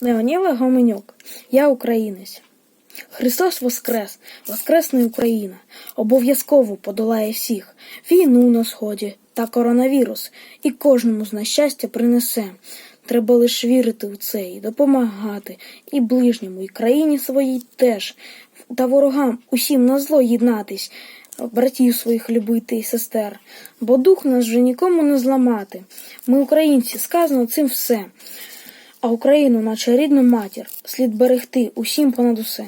Леоніла Гоменюк. Я українець. Христос воскрес, воскресне Україна. Обов'язково подолає всіх. Війну на сході та коронавірус. І кожному з нас щастя принесе. Треба лиш вірити у це і допомагати. І ближньому, і країні своїй теж. Та ворогам усім на зло єднатись. Братів своїх любити і сестер. Бо дух нас вже нікому не зламати. Ми українці, сказано цим все. А Україну, наче рідну матір, слід берегти усім понад усе.